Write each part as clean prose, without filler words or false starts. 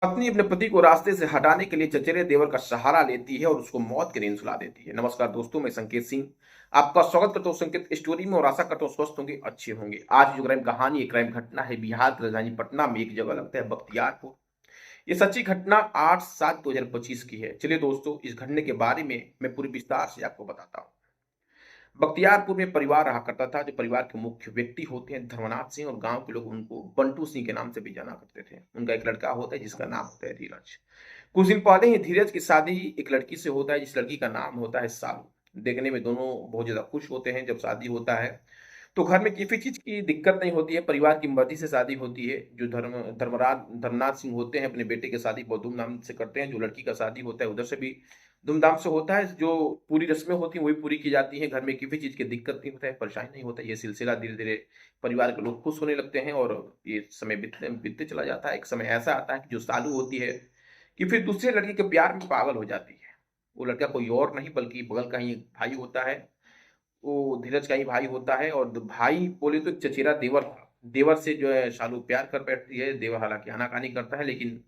पत्नी अपने पति को रास्ते से हटाने के लिए चचेरे देवर का सहारा लेती है और उसको मौत की नींद सुला देती है। नमस्कार दोस्तों, मैं संकेत सिंह आपका स्वागत करता हूँ संकेत स्टोरी में और आशा करता हूँ स्वस्थ होंगे, अच्छे होंगे। आज जो क्राइम कहानी है, क्राइम घटना है बिहार की राजधानी पटना में, एक जगह लगता है बख्तियारपुर। ये सच्ची घटना 8/7/2025 की है। चलिए दोस्तों, इस घटने के बारे में मैं पूरी विस्तार से आपको बताता हूँ। बख्तियारपुर में परिवार रहा करता था। जो परिवार के मुख्य व्यक्ति होते हैं धर्मनाथ सिंह, और गांव के लोग उनको बंटू सिंह के नाम से भी जाना करते थे। उनका एक लड़का होता है जिसका नाम होता है धीरज। कुछ दिन पहले ही धीरज की शादी एक लड़की से होता है जिस लड़की का नाम होता है सालू। देखने में दोनों बहुत ज्यादा खुश होते हैं। जब शादी होता है तो घर में किसी चीज की दिक्कत नहीं होती है। परिवार की मर्जी से शादी होती है। जो धर्मनाथ सिंह होते हैं अपने बेटे की शादी बहुत धूमधाम से करते हैं। जो लड़की का शादी होता है उधर से भी धूमधाम से होता है। जो पूरी रस्में होती हैं वही पूरी की जाती हैं। घर में किसी चीज की दिक्कत नहीं होता है, परेशानी नहीं होता है। ये सिलसिला धीरे धीरे परिवार के लोग खुश होने लगते हैं और ये समय बीतते बीतते चला जाता है। एक समय ऐसा आता है कि जो सालू होती है कि फिर दूसरे लड़के के प्यार में पागल हो जाती है। वो लड़का कोई और नहीं बल्कि बगल का ही एक भाई होता है। वो धीरज का ही भाई होता है और भाई बोले तो एक चचेरा देवर था। देवर से जो है शालू प्यार कर बैठती है। देवर हालांकि आनाकानी करता है, लेकिन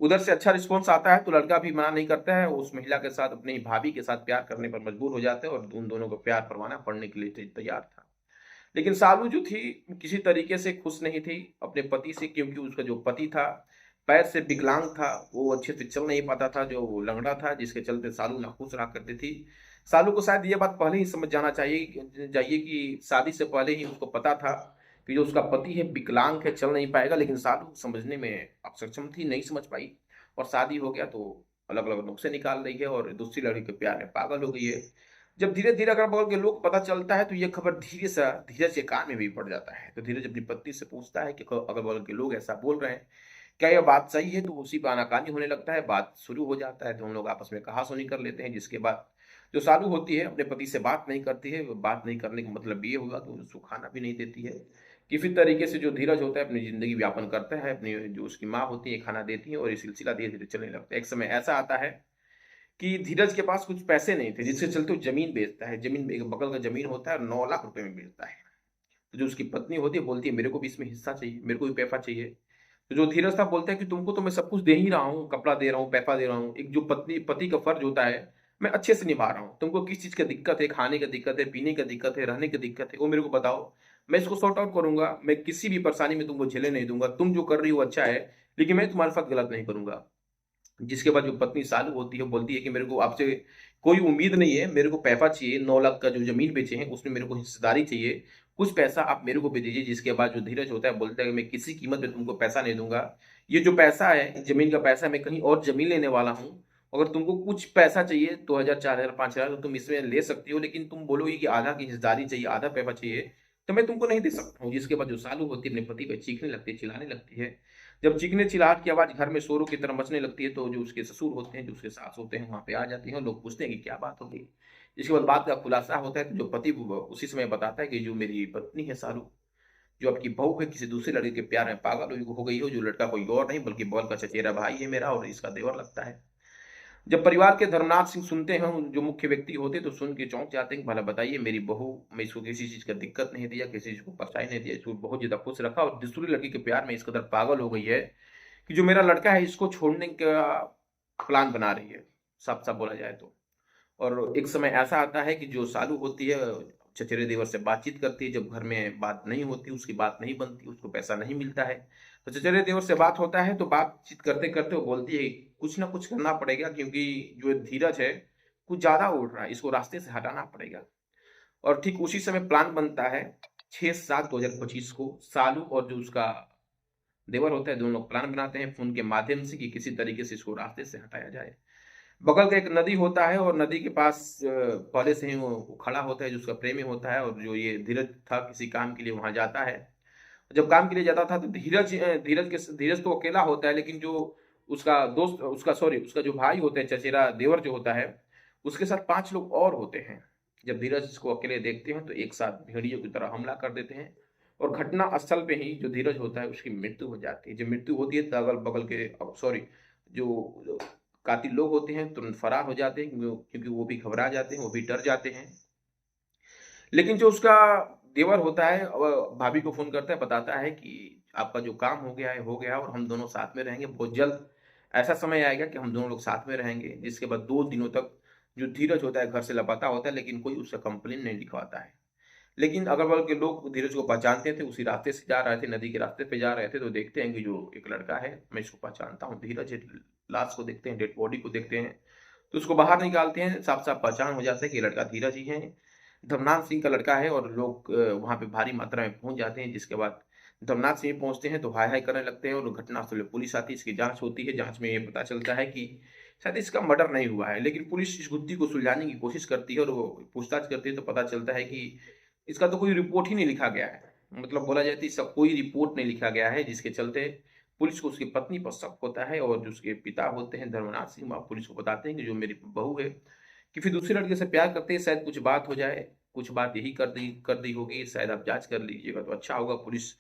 उधर से अच्छा रिस्पॉन्स आता है तो लड़का भी मना नहीं करता है। उस महिला के साथ अपनी भाभी के साथ प्यार करने पर मजबूर हो जाते हैं और उन दोनों को प्यार परवाना पड़ने के लिए तैयार था। लेकिन सालू जो थी किसी तरीके से खुश नहीं थी अपने पति से, क्योंकि उसका जो पति था पैर से विकलांग था। वो अच्छे से चल नहीं पाता था, जो लंगड़ा था, जिसके चलते सालू नाखुश रहा करती थी। सालू को शायद ये बात पहले ही समझ जाना चाहिए कि शादी से पहले ही उसको पता था कि जो उसका पति है विकलांग है, चल नहीं पाएगा। लेकिन सालू समझने में अक्षम थी, नहीं समझ पाई और शादी हो गया तो अलग अलग नुस्खे निकाल रही है और दूसरी लड़की के प्यार में पागल हो गई है। जब धीरे धीरे अगल बगल के लोग पता चलता है तो ये खबर धीरे से धीरज के कान में भी पड़ जाता है। तो धीरज अपनी पत्नी से पूछता है कि अगल बगल के लोग ऐसा बोल रहे हैं, क्या यह बात सही है? तो उसी पर आनाकानी होने लगता है। बात शुरू हो जाता है, दोनों लोग आपस में कहासुनी कर लेते हैं। जिसके बाद जो सालू होती है अपने पति से बात नहीं करती है। बात नहीं करने का मतलब ये हुआ कि उसको खाना भी नहीं देती है। किसी तरीके से जो धीरज होता है अपनी जिंदगी व्यापन करता है। अपनी जो उसकी माँ होती है खाना देती है और ये सिलसिला धीरे धीरे चलने लगता है। एक समय ऐसा आता है कि धीरज के पास कुछ पैसे नहीं थे, जिसके चलते वो जमीन बेचता है। जमीन एक बगल का जमीन होता है और 9 लाख रुपए में बेचता है। तो जो उसकी पत्नी होती है बोलती है मेरे को भी इसमें हिस्सा चाहिए, मेरे को भी पैसा चाहिए। तो जो धीरज था बोलता है कि तुमको तो मैं सब कुछ दे ही रहा हूँ, कपड़ा दे रहा हूँ, पैसा दे रहा हूँ। एक जो पत्नी पति का फर्ज होता है मैं अच्छे से निभा रहा हूँ। तुमको किस चीज की दिक्कत है? खाने की दिक्कत है, पीने की दिक्कत है, रहने की दिक्कत है, वो मेरे को बताओ। मैं इसको सॉर्ट आउट करूंगा। मैं किसी भी परेशानी में तुमको झेले नहीं दूंगा। तुम जो कर रही हो अच्छा है, लेकिन मैं तुम्हारे साथ गलत नहीं करूंगा। जिसके बाद जो पत्नी सालू होती है बोलती है कि मेरे को आपसे कोई उम्मीद नहीं है, मेरे को पैसा चाहिए। 9 लाख का जो जमीन बेचे हैं उसमें मेरे को हिस्सेदारी चाहिए। कुछ पैसा आप मेरे को भी दीजिए। जिसके बाद जो धीरज होता है बोलता है कि मैं किसी कीमत पे तुमको पैसा नहीं दूंगा। ये जो पैसा है जमीन का पैसा, मैं कहीं और जमीन लेने वाला हूँ। अगर तुमको कुछ पैसा चाहिए 2,000 4,000 5,000 तो तुम इसमें ले सकती हो, लेकिन तुम बोलोगे कि आधा की हिस्सेदारी चाहिए, आधा पैसा चाहिए, तो मैं तुमको नहीं दे सकता हूँ। जिसके बाद जो सालू होती है अपने पति पे चीखने लगती है, चिल्लाने लगती है। जब चीखने चिल्लाहट की आवाज घर में शोरों की तरह मचने लगती है तो जो उसके ससुर होते हैं, जो उसके सास होते हैं, वहां पे आ जाते हैं। लोग पूछते हैं कि क्या बात हो गई। इसके बाद बात का खुलासा होता है तो जो पति उसी समय बताता है कि जो मेरी पत्नी है सारू, जो आपकी बहू है, किसी दूसरे लड़के के प्यार में पागल हो गई हो। जो लड़का कोई और नहीं बल्कि बॉल का चचेरा भाई है मेरा और इसका देवर लगता है। जब परिवार के धर्मनाथ सिंह सुनते हैं, जो मुख्य व्यक्ति होते तो सुन के चौंक जाते हैं। भला बताइए, मेरी बहू, मैं इसको किसी चीज का दिक्कत नहीं दिया, किसी चीज को परेशानी नहीं दिया, इसको बहुत ज्यादा खुश रखा और दूसरी लड़की के प्यार में इस कदर पागल हो गई है कि जो मेरा लड़का है इसको छोड़ने का प्लान बना रही है, साफ साफ बोला जाए तो। और एक समय ऐसा आता है कि जो सालू होती है चचेरे देवर से बातचीत करती है। जब घर में बात नहीं होती, उसकी बात नहीं बनती, उसको पैसा नहीं मिलता है, तो चचेरे देवर से बात होता है। तो बातचीत करते करते वो बोलती है कुछ ना कुछ करना पड़ेगा, क्योंकि जो धीरज है कुछ ज्यादा उड़ रहा है, इसको रास्ते से हटाना पड़ेगा। और ठीक उसी समय प्लान बनता है। 6/7/2025 को सालू और जो उसका देवर होता है दोनों लोग प्लान बनाते हैं फोन के माध्यम से कि किसी तरीके से इसको रास्ते से हटाया जाए। बगल का एक नदी होता है और नदी के पास पहले से ही वो खड़ा होता है जो उसका प्रेमी होता है। और जो ये धीरज था किसी काम के लिए वहां जाता है। जब काम के लिए जाता था तो धीरज तो अकेला होता है, लेकिन जो उसका दोस्त, उसका जो भाई होता है चचेरा देवर जो होता है, उसके साथ 5 लोग और होते हैं। जब धीरज को अकेले देखते हैं तो एक साथ भेड़ियों की तरह हमला कर देते हैं और घटना स्थल पे ही जो धीरज होता है उसकी मृत्यु हो जाती है। जब मृत्यु होती है तो अगल बगल के जो कातिल लोग होते हैं तुरंत फरार हो जाते हैं, क्योंकि वो भी घबरा जाते हैं, वो भी डर जाते हैं। लेकिन जो उसका देवर होता है भाभी को फोन करता है, बताता है कि आपका जो काम हो गया है हो गया और हम दोनों साथ में रहेंगे बहुत जल्द। ऐसा समय आएगा कि हम दोनों लोग साथ में रहेंगे, जिसके बाद 2 दिनों तक जो धीरज होता है घर से लापता होता है, लेकिन कोई उसका कंप्लेन नहीं लिखवाता है। लेकिन अगल-बगल के लोग धीरज को पहचानते थे, उसी रास्ते से जा रहे थे, नदी के रास्ते पे जा रहे थे, तो देखते हैं कि जो एक लड़का है, मैं इसको पहचानता हूँ, धीरज है। लाश को देखते हैं, डेड बॉडी को देखते हैं, तो उसको बाहर निकालते हैं, साफ-साफ पहचान हो जाता है कि ये लड़का धीरज ही है। धर्मनाथ सिंह का लड़का है और लोग वहाँ पे भारी मात्रा में पहुँच जाते हैं, जिसके बाद धर्मनाथ सिंह पहुँचते हैं तो हाय-हाय करने लगते हैं और घटनास्थल पे पुलिस आती है, इसकी जाँच होती है, जाँच में ये पता चलता है कि शायद इसका मर्डर नहीं हुआ है, लेकिन पुलिस इस गुत्थी को सुलझाने की कोशिश करती है और वो पूछताछ करती है तो पता चलता है कि इसका तो कोई रिपोर्ट ही नहीं लिखा गया है। मतलब बोला जाए तो इसका कोई रिपोर्ट नहीं लिखा गया है, जिसके चलते पुलिस को उसकी पत्नी पर शक होता है और जो उसके पिता होते हैं धर्मनाथ सिंह, वह पुलिस को बताते हैं कि जो मेरी बहू है, कि फिर दूसरे लड़के से प्यार करते हैं, शायद कुछ बात हो जाए, कुछ बात यही कर दी होगी, शायद आप जाँच कर लीजिएगा तो अच्छा होगा। पुलिस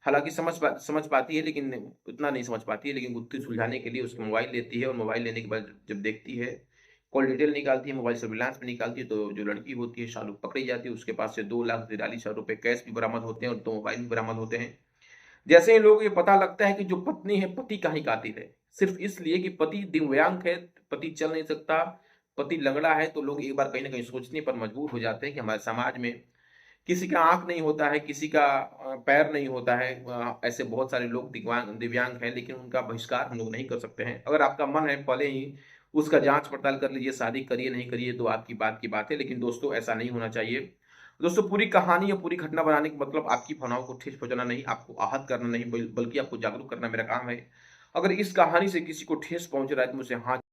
हालाँकि समझ पाती है, लेकिन उतना नहीं समझ पाती है, लेकिन गुत्थी सुलझाने के लिए उसका मोबाइल लेती है और मोबाइल लेने के बाद जब देखती है, कॉल डिटेल निकालती है, मोबाइल सर्विलांस में निकालती है, तो जो लड़की होती है शालू पकड़ी जाती है, उसके पास से 2,43,000 रुपए कैश भी बरामद होते हैं और 2 मोबाइल भी बरामद होते हैं। जैसे ही लोगों को ये पता लगता है कि जो पत्नी है, पति का ही कातिल है, सिर्फ़ इसलिए कि पति दिव्यांग है, पति चल नहीं सकता, पति लंगड़ा है, तो लोग एक बार कहीं न कहीं सोचने पर मजबूर हो जाते हैं कि हमारे समाज में किसी का आँख नहीं होता है, किसी का पैर नहीं होता है। ऐसे बहुत सारे लोग दिव्यांग हैं, लेकिन उनका बहिष्कार हम लोग नहीं कर सकते हैं। अगर आपका मन है, पहले ही उसका जाँच-पड़ताल कर लीजिए, शादी करिए, नहीं करिए, तो आपकी बात की बात है, लेकिन दोस्तों ऐसा नहीं होना चाहिए। दोस्तों पूरी कहानी या पूरी घटना बनाने का मतलब आपकी भावनाओं को ठेस पहुँचाना नहीं, आपको आहत करना नहीं, बल्कि आपको जागरूक करना मेरा काम है। अगर इस कहानी से किसी को ठेस पहुँच रहा है, तो मुझसे हाथ